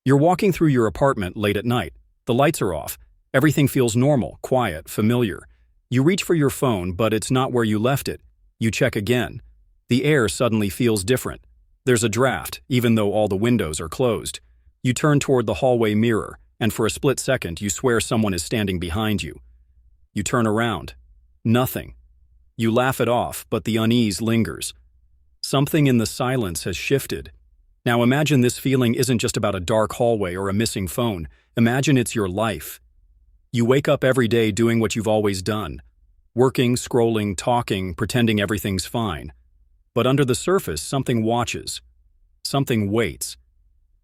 You're walking through your apartment late at night. The lights are off. Everything feels normal, quiet, familiar. You reach for your phone, but it's not where you left it. You check again. The air suddenly feels different. There's a draft, even though all the windows are closed. You turn toward the hallway mirror, and for a split second, you swear someone is standing behind you. You turn around. Nothing. You laugh it off, but the unease lingers. Something in the silence has shifted. Now imagine this feeling isn't just about a dark hallway or a missing phone. Imagine it's your life. You wake up every day doing what you've always done. Working, scrolling, talking, pretending everything's fine. But under the surface, something watches. Something waits.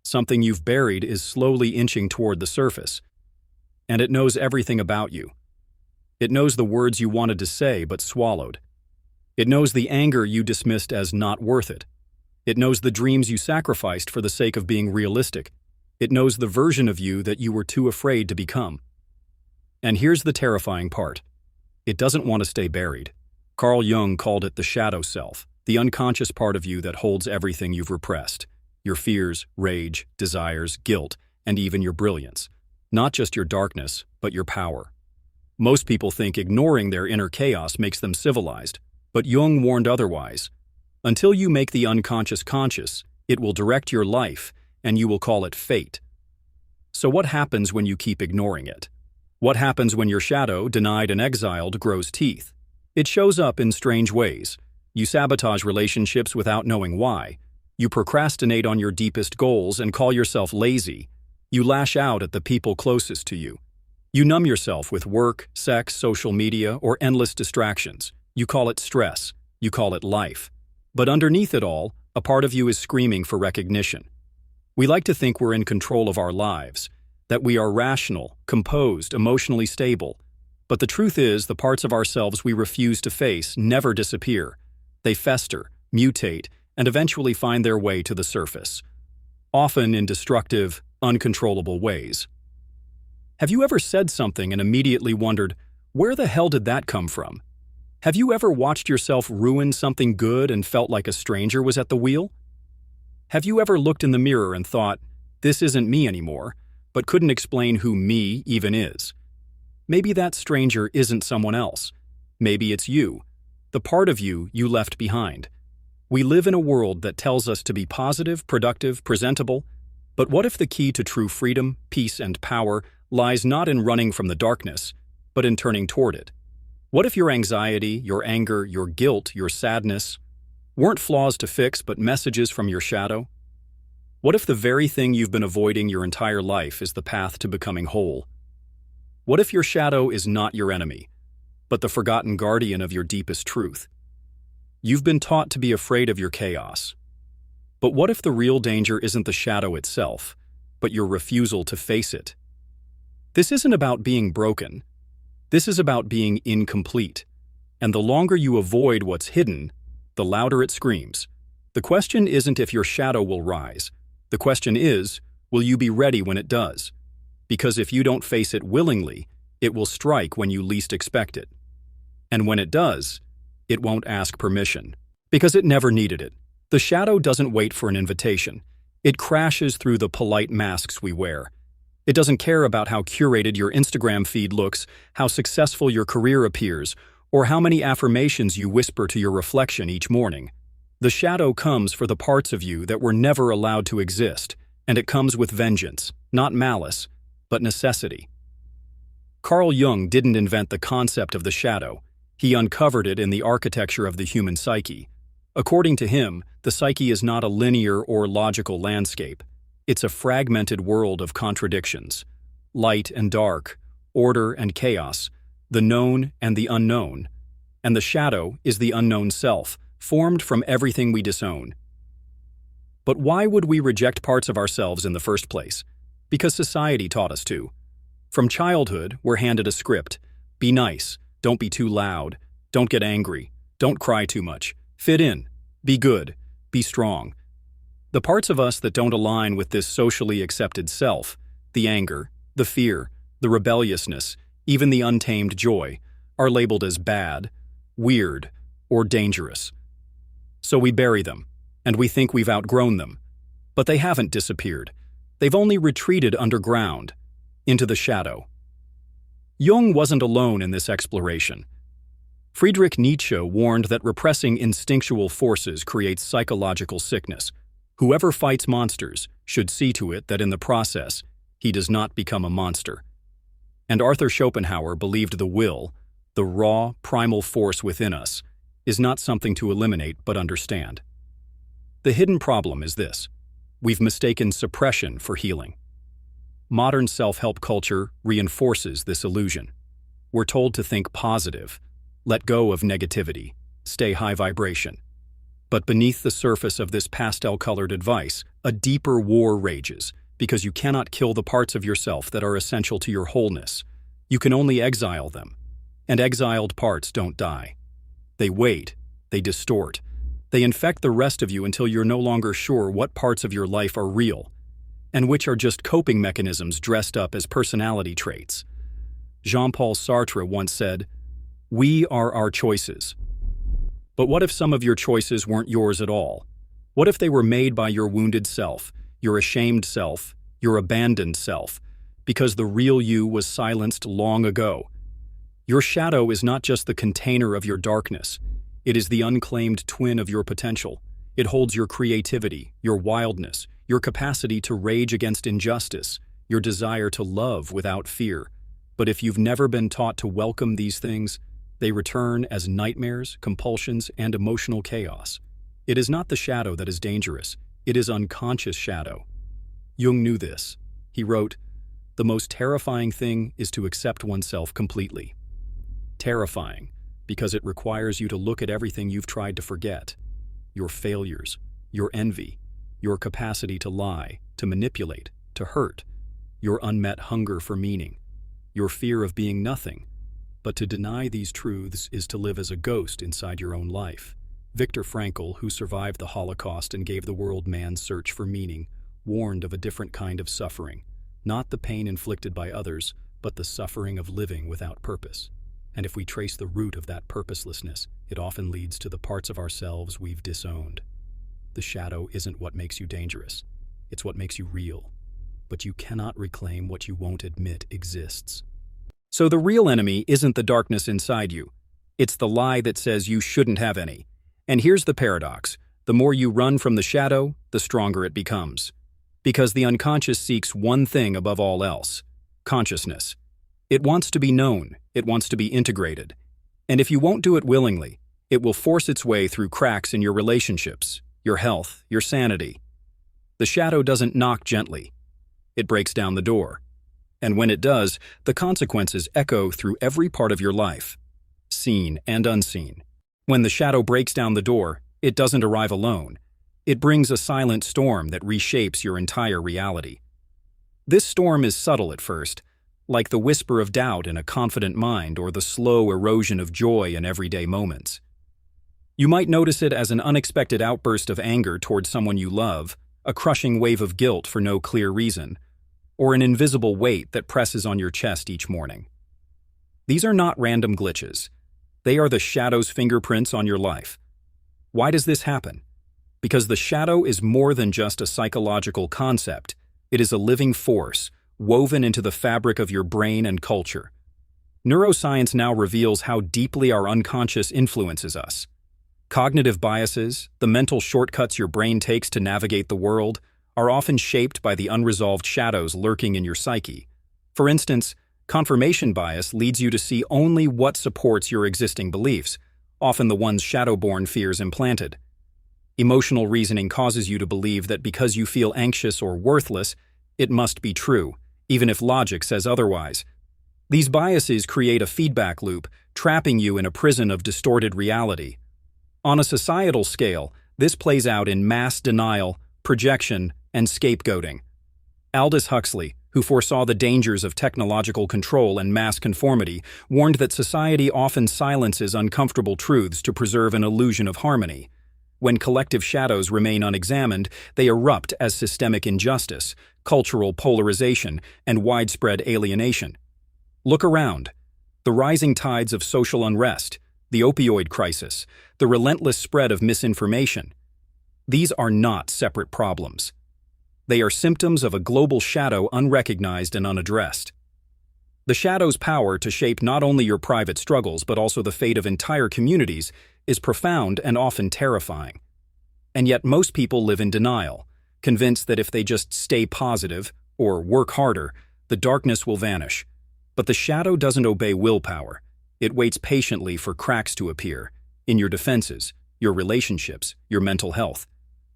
Something you've buried is slowly inching toward the surface. And it knows everything about you. It knows the words you wanted to say but swallowed. It knows the anger you dismissed as not worth it. It knows the dreams you sacrificed for the sake of being realistic. It knows the version of you that you were too afraid to become. And here's the terrifying part. It doesn't want to stay buried. Carl Jung called it the shadow self, the unconscious part of you that holds everything you've repressed. Your fears, rage, desires, guilt, and even your brilliance. Not just your darkness, but your power. Most people think ignoring their inner chaos makes them civilized, but Jung warned otherwise. Until you make the unconscious conscious, it will direct your life, and you will call it fate. So what happens when you keep ignoring it? What happens when your shadow, denied and exiled, grows teeth? It shows up in strange ways. You sabotage relationships without knowing why. You procrastinate on your deepest goals and call yourself lazy. You lash out at the people closest to you. You numb yourself with work, sex, social media, or endless distractions. You call it stress. You call it life. But underneath it all, a part of you is screaming for recognition. We like to think we're in control of our lives, that we are rational, composed, emotionally stable. But the truth is, the parts of ourselves we refuse to face never disappear. They fester, mutate, and eventually find their way to the surface, often in destructive, uncontrollable ways. Have you ever said something and immediately wondered, where the hell did that come from? Have you ever watched yourself ruin something good and felt like a stranger was at the wheel? Have you ever looked in the mirror and thought, this isn't me anymore, but couldn't explain who me even is? Maybe that stranger isn't someone else. Maybe it's you, the part of you you left behind. We live in a world that tells us to be positive, productive, presentable. But what if the key to true freedom, peace, and power lies not in running from the darkness, but in turning toward it? What if your anxiety, your anger, your guilt, your sadness weren't flaws to fix but messages from your shadow? What if the very thing you've been avoiding your entire life is the path to becoming whole? What if your shadow is not your enemy, but the forgotten guardian of your deepest truth? You've been taught to be afraid of your chaos. But what if the real danger isn't the shadow itself, but your refusal to face it? This isn't about being broken. This is about being incomplete. And the longer you avoid what's hidden, the louder it screams. The question isn't if your shadow will rise. The question is, will you be ready when it does? Because if you don't face it willingly, it will strike when you least expect it. And when it does, it won't ask permission, because it never needed it. The shadow doesn't wait for an invitation. It crashes through the polite masks we wear. It doesn't care about how curated your Instagram feed looks, how successful your career appears, or how many affirmations you whisper to your reflection each morning. The shadow comes for the parts of you that were never allowed to exist, and it comes with vengeance, not malice, but necessity. Carl Jung didn't invent the concept of the shadow. He uncovered it in the architecture of the human psyche. According to him, the psyche is not a linear or logical landscape. It's a fragmented world of contradictions. Light and dark, order and chaos, the known and the unknown. And the shadow is the unknown self, formed from everything we disown. But why would we reject parts of ourselves in the first place? Because society taught us to. From childhood, we're handed a script. Be nice, don't be too loud, don't get angry, don't cry too much, fit in, be good, be strong. The parts of us that don't align with this socially accepted self, the anger, the fear, the rebelliousness, even the untamed joy, are labeled as bad, weird, or dangerous. So we bury them, and we think we've outgrown them. But they haven't disappeared. They've only retreated underground, into the shadow. Jung wasn't alone in this exploration. Friedrich Nietzsche warned that repressing instinctual forces creates psychological sickness. Whoever fights monsters should see to it that in the process, he does not become a monster. And Arthur Schopenhauer believed the will, the raw, primal force within us, is not something to eliminate but understand. The hidden problem is this: we've mistaken suppression for healing. Modern self-help culture reinforces this illusion. We're told to think positive, let go of negativity, stay high vibration. But beneath the surface of this pastel-colored advice, a deeper war rages, because you cannot kill the parts of yourself that are essential to your wholeness. You can only exile them. And exiled parts don't die. They wait, they distort, they infect the rest of you until you're no longer sure what parts of your life are real, and which are just coping mechanisms dressed up as personality traits. Jean-Paul Sartre once said, "We are our choices." But what if some of your choices weren't yours at all? What if they were made by your wounded self, your ashamed self, your abandoned self, because the real you was silenced long ago? Your shadow is not just the container of your darkness. It is the unclaimed twin of your potential. It holds your creativity, your wildness, your capacity to rage against injustice, your desire to love without fear. But if you've never been taught to welcome these things, they return as nightmares, compulsions, and emotional chaos. It is not the shadow that is dangerous. It is unconscious shadow. Jung knew this. He wrote, "The most terrifying thing is to accept oneself completely." Terrifying, because it requires you to look at everything you've tried to forget. Your failures, your envy, your capacity to lie, to manipulate, to hurt, your unmet hunger for meaning, your fear of being nothing. But to deny these truths is to live as a ghost inside your own life. Viktor Frankl, who survived the Holocaust and gave the world man's search for meaning, warned of a different kind of suffering, not the pain inflicted by others, but the suffering of living without purpose. And if we trace the root of that purposelessness, it often leads to the parts of ourselves we've disowned. The shadow isn't what makes you dangerous, it's what makes you real. But you cannot reclaim what you won't admit exists. So the real enemy isn't the darkness inside you. It's the lie that says you shouldn't have any. And here's the paradox. The more you run from the shadow, the stronger it becomes. Because the unconscious seeks one thing above all else: consciousness. It wants to be known, it wants to be integrated. And if you won't do it willingly, it will force its way through cracks in your relationships, your health, your sanity. The shadow doesn't knock gently. It breaks down the door. And when it does, the consequences echo through every part of your life, seen and unseen. When the shadow breaks down the door, it doesn't arrive alone. It brings a silent storm that reshapes your entire reality. This storm is subtle at first, like the whisper of doubt in a confident mind or the slow erosion of joy in everyday moments. You might notice it as an unexpected outburst of anger towards someone you love, a crushing wave of guilt for no clear reason, or an invisible weight that presses on your chest each morning. These are not random glitches. They are the shadow's fingerprints on your life. Why does this happen? Because the shadow is more than just a psychological concept. It is a living force, woven into the fabric of your brain and culture. Neuroscience now reveals how deeply our unconscious influences us. Cognitive biases, the mental shortcuts your brain takes to navigate the world, are often shaped by the unresolved shadows lurking in your psyche. For instance, confirmation bias leads you to see only what supports your existing beliefs, often the ones shadow-born fears implanted. Emotional reasoning causes you to believe that because you feel anxious or worthless, it must be true, even if logic says otherwise. These biases create a feedback loop, trapping you in a prison of distorted reality. On a societal scale, this plays out in mass denial, projection, and scapegoating. Aldous Huxley, who foresaw the dangers of technological control and mass conformity, warned that society often silences uncomfortable truths to preserve an illusion of harmony. When collective shadows remain unexamined, they erupt as systemic injustice, cultural polarization, and widespread alienation. Look around. The rising tides of social unrest, the opioid crisis, the relentless spread of misinformation. These are not separate problems. They are symptoms of a global shadow unrecognized and unaddressed. The shadow's power to shape not only your private struggles but also the fate of entire communities is profound and often terrifying. And yet most people live in denial, convinced that if they just stay positive or work harder, the darkness will vanish. But the shadow doesn't obey willpower. It waits patiently for cracks to appear in your defenses, your relationships, your mental health.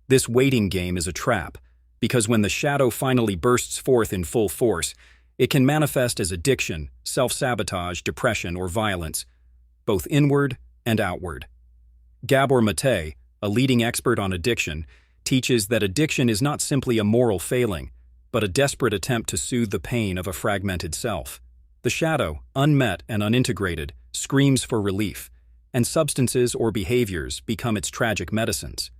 This waiting game is a trap, because when the shadow finally bursts forth in full force, it can manifest as addiction, self-sabotage, depression, or violence, both inward and outward. Gabor Mate, a leading expert on addiction, teaches that addiction is not simply a moral failing, but a desperate attempt to soothe the pain of a fragmented self. The shadow, unmet and unintegrated, screams for relief, and substances or behaviors become its tragic medicines.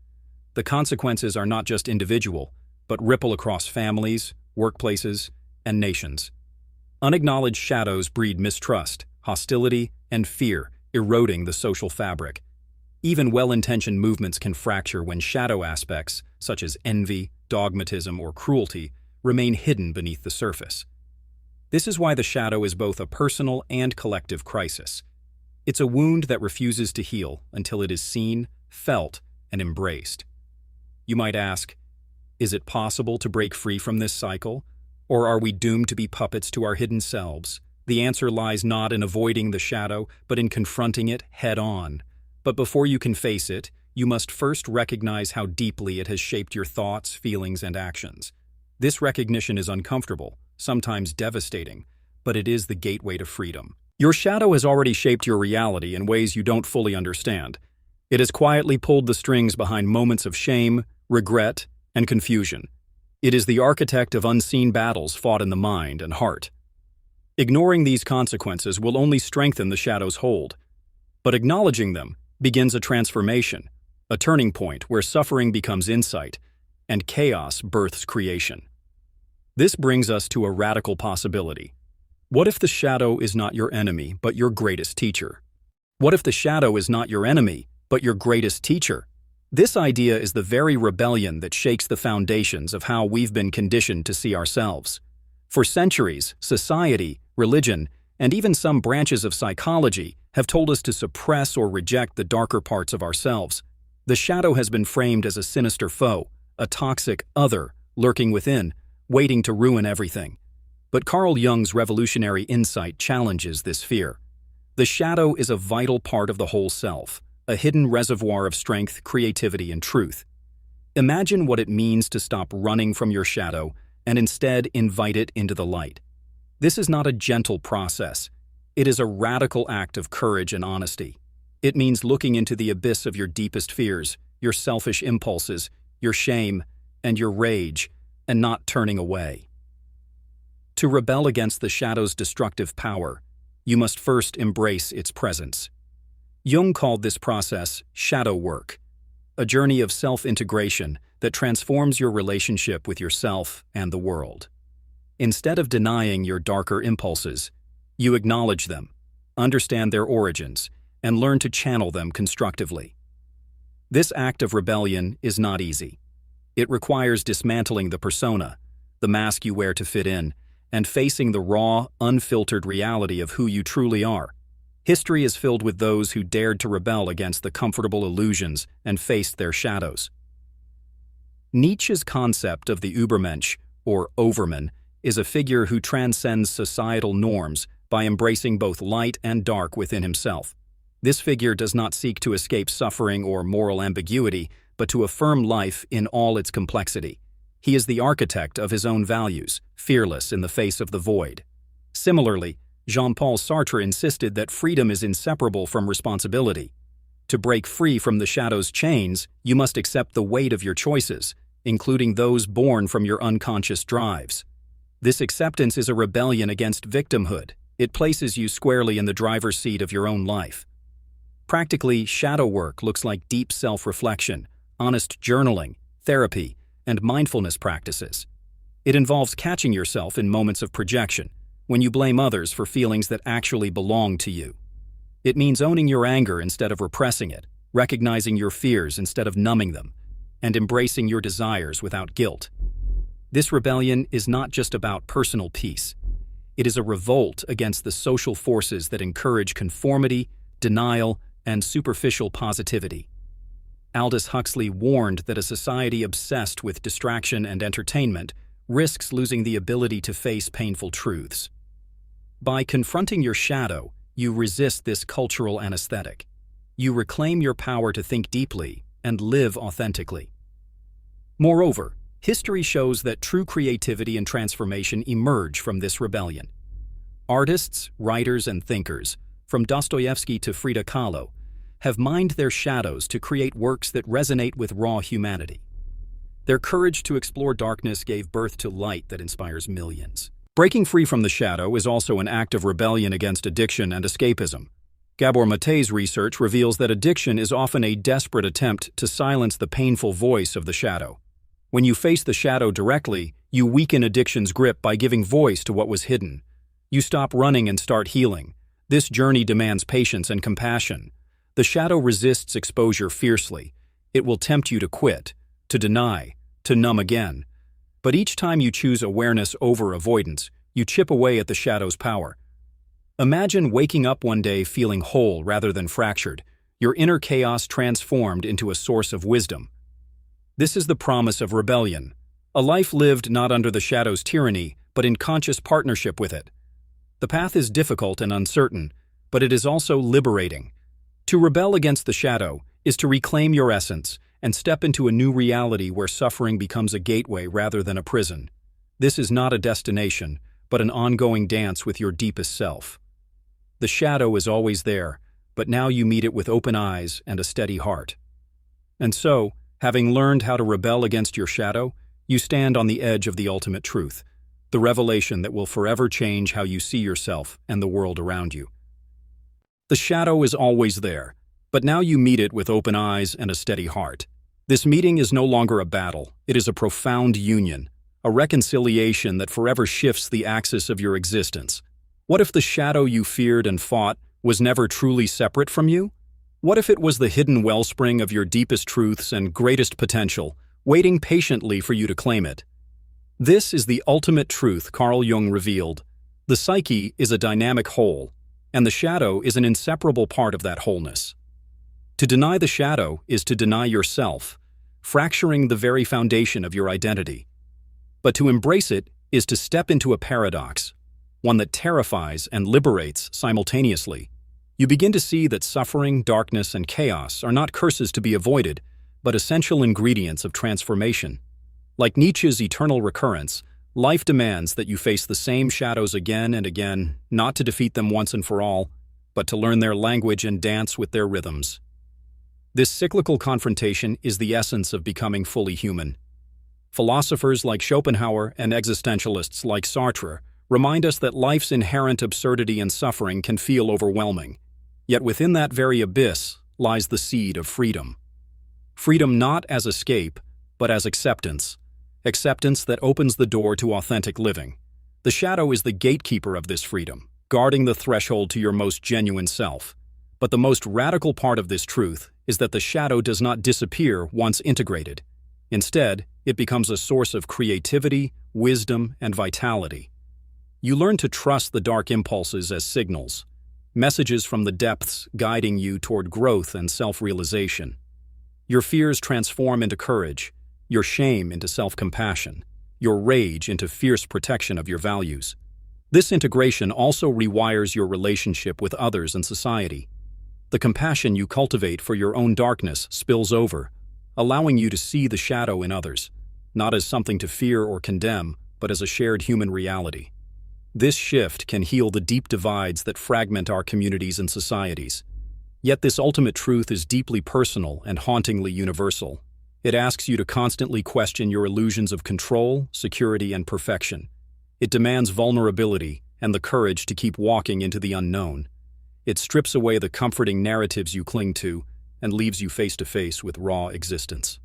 The consequences are not just individual, but ripple across families, workplaces, and nations. Unacknowledged shadows breed mistrust, hostility, and fear, eroding the social fabric. Even well-intentioned movements can fracture when shadow aspects, such as envy, dogmatism, or cruelty, remain hidden beneath the surface. This is why the shadow is both a personal and collective crisis. It's a wound that refuses to heal until it is seen, felt, and embraced. You might ask, is it possible to break free from this cycle? Or are we doomed to be puppets to our hidden selves? The answer lies not in avoiding the shadow, but in confronting it head-on. But before you can face it, you must first recognize how deeply it has shaped your thoughts, feelings, and actions. This recognition is uncomfortable, sometimes devastating, but it is the gateway to freedom. Your shadow has already shaped your reality in ways you don't fully understand. It has quietly pulled the strings behind moments of shame, regret, and confusion. It is the architect of unseen battles fought in the mind and heart. Ignoring these consequences will only strengthen the shadow's hold. But acknowledging them begins a transformation, a turning point where suffering becomes insight, and chaos births creation. This brings us to a radical possibility. What if the shadow is not your enemy, but your greatest teacher? What if the shadow is not your enemy, but your greatest teacher? This idea is the very rebellion that shakes the foundations of how we've been conditioned to see ourselves. For centuries, society, religion, and even some branches of psychology have told us to suppress or reject the darker parts of ourselves. The shadow has been framed as a sinister foe, a toxic other lurking within, waiting to ruin everything. But Carl Jung's revolutionary insight challenges this fear. The shadow is a vital part of the whole self, a hidden reservoir of strength, creativity, and truth. Imagine what it means to stop running from your shadow and instead invite it into the light. This is not a gentle process. It is a radical act of courage and honesty. It means looking into the abyss of your deepest fears, your selfish impulses, your shame, and your rage, and not turning away. To rebel against the shadow's destructive power, you must first embrace its presence. Jung called this process shadow work, a journey of self-integration that transforms your relationship with yourself and the world. Instead of denying your darker impulses, you acknowledge them, understand their origins, and learn to channel them constructively. This act of rebellion is not easy. It requires dismantling the persona, the mask you wear to fit in, and facing the raw, unfiltered reality of who you truly are. History is filled with those who dared to rebel against the comfortable illusions and faced their shadows. Nietzsche's concept of the Übermensch, or overman, is a figure who transcends societal norms by embracing both light and dark within himself. This figure does not seek to escape suffering or moral ambiguity, but to affirm life in all its complexity. He is the architect of his own values, fearless in the face of the void. Similarly, Jean-Paul Sartre insisted that freedom is inseparable from responsibility. To break free from the shadow's chains, you must accept the weight of your choices, including those born from your unconscious drives. This acceptance is a rebellion against victimhood. It places you squarely in the driver's seat of your own life. Practically, shadow work looks like deep self-reflection, honest journaling, therapy, and mindfulness practices. It involves catching yourself in moments of projection, when you blame others for feelings that actually belong to you. It means owning your anger instead of repressing it, recognizing your fears instead of numbing them, and embracing your desires without guilt. This rebellion is not just about personal peace. It is a revolt against the social forces that encourage conformity, denial, and superficial positivity. Aldous Huxley warned that a society obsessed with distraction and entertainment risks losing the ability to face painful truths. By confronting your shadow, you resist this cultural anesthetic. You reclaim your power to think deeply and live authentically. Moreover, history shows that true creativity and transformation emerge from this rebellion. Artists, writers, and thinkers, from Dostoevsky to Frida Kahlo, have mined their shadows to create works that resonate with raw humanity. Their courage to explore darkness gave birth to light that inspires millions. Breaking free from the shadow is also an act of rebellion against addiction and escapism. Gabor Mate's research reveals that addiction is often a desperate attempt to silence the painful voice of the shadow. When you face the shadow directly, you weaken addiction's grip by giving voice to what was hidden. You stop running and start healing. This journey demands patience and compassion. The shadow resists exposure fiercely. It will tempt you to quit, to deny, to numb again. But each time you choose awareness over avoidance, you chip away at the shadow's power. Imagine waking up one day feeling whole rather than fractured, your inner chaos transformed into a source of wisdom. This is the promise of rebellion, a life lived not under the shadow's tyranny, but in conscious partnership with it. The path is difficult and uncertain, but it is also liberating. To rebel against the shadow is to reclaim your essence and step into a new reality where suffering becomes a gateway rather than a prison. This is not a destination, but an ongoing dance with your deepest self. The shadow is always there, but now you meet it with open eyes and a steady heart. And so, having learned how to rebel against your shadow, you stand on the edge of the ultimate truth, the revelation that will forever change how you see yourself and the world around you. The shadow is always there, but now you meet it with open eyes and a steady heart. This meeting is no longer a battle, it is a profound union, a reconciliation that forever shifts the axis of your existence. What if the shadow you feared and fought was never truly separate from you? What if it was the hidden wellspring of your deepest truths and greatest potential, waiting patiently for you to claim it? This is the ultimate truth Carl Jung revealed. The psyche is a dynamic whole, and the shadow is an inseparable part of that wholeness. To deny the shadow is to deny yourself, fracturing the very foundation of your identity. But to embrace it is to step into a paradox, one that terrifies and liberates simultaneously. You begin to see that suffering, darkness, and chaos are not curses to be avoided, but essential ingredients of transformation. Like Nietzsche's eternal recurrence, life demands that you face the same shadows again and again, not to defeat them once and for all, but to learn their language and dance with their rhythms. This cyclical confrontation is the essence of becoming fully human. Philosophers like Schopenhauer and existentialists like Sartre remind us that life's inherent absurdity and suffering can feel overwhelming. Yet within that very abyss lies the seed of freedom. Freedom not as escape, but as acceptance. Acceptance that opens the door to authentic living. The shadow is the gatekeeper of this freedom, guarding the threshold to your most genuine self. But the most radical part of this truth is that the shadow does not disappear once integrated. Instead, it becomes a source of creativity, wisdom, and vitality. You learn to trust the dark impulses as signals, messages from the depths guiding you toward growth and self-realization. Your fears transform into courage, your shame into self-compassion, your rage into fierce protection of your values. This integration also rewires your relationship with others and society. The compassion you cultivate for your own darkness spills over, allowing you to see the shadow in others, not as something to fear or condemn, but as a shared human reality. This shift can heal the deep divides that fragment our communities and societies. Yet this ultimate truth is deeply personal and hauntingly universal. It asks you to constantly question your illusions of control, security, and perfection. It demands vulnerability and the courage to keep walking into the unknown. It strips away the comforting narratives you cling to and leaves you face to face with raw existence.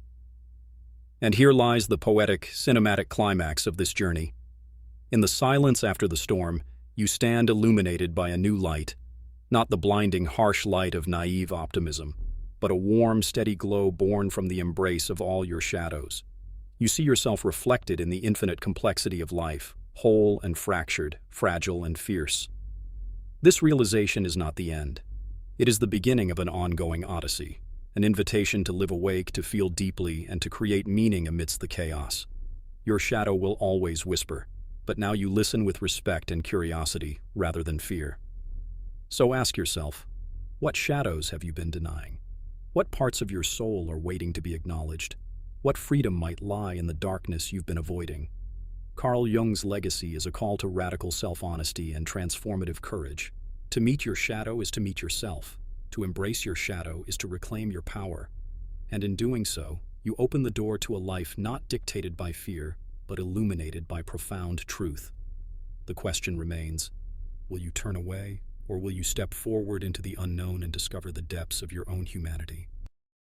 And here lies the poetic, cinematic climax of this journey. In the silence after the storm, you stand illuminated by a new light, not the blinding, harsh light of naive optimism, but a warm, steady glow born from the embrace of all your shadows. You see yourself reflected in the infinite complexity of life, whole and fractured, fragile and fierce. This realization is not the end. It is the beginning of an ongoing odyssey, an invitation to live awake, to feel deeply, and to create meaning amidst the chaos. Your shadow will always whisper, but now you listen with respect and curiosity rather than fear. So ask yourself, what shadows have you been denying? What parts of your soul are waiting to be acknowledged? What freedom might lie in the darkness you've been avoiding? Carl Jung's legacy is a call to radical self-honesty and transformative courage. To meet your shadow is to meet yourself. To embrace your shadow is to reclaim your power. And in doing so, you open the door to a life not dictated by fear, but illuminated by profound truth. The question remains, will you turn away, or will you step forward into the unknown and discover the depths of your own humanity?